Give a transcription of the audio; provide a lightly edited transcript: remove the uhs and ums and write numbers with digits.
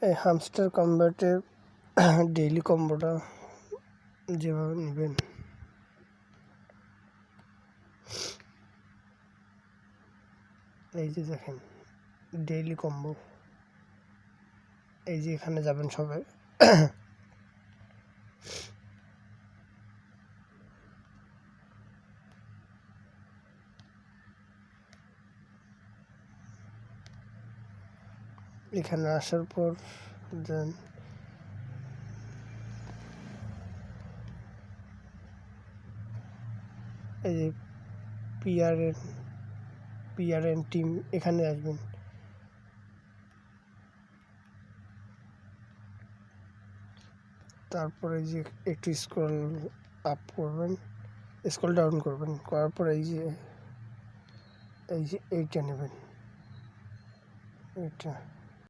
এই hamster কম্ব্যাটের daily কম্বোটা যেভাবে নেবেন, এই যে দেখেন ডেইলি কম্বো, এই যে এখানে যাবেন সবাই, এখানে আসার পর দেন এই যে পিআরএন টিম এখানে আসবেন। তারপরে যে একটু স্ক্রল আপ করবেন, স্ক্রল ডাউন করবেন, করার পর এই যে এইটা নেবেন, এটা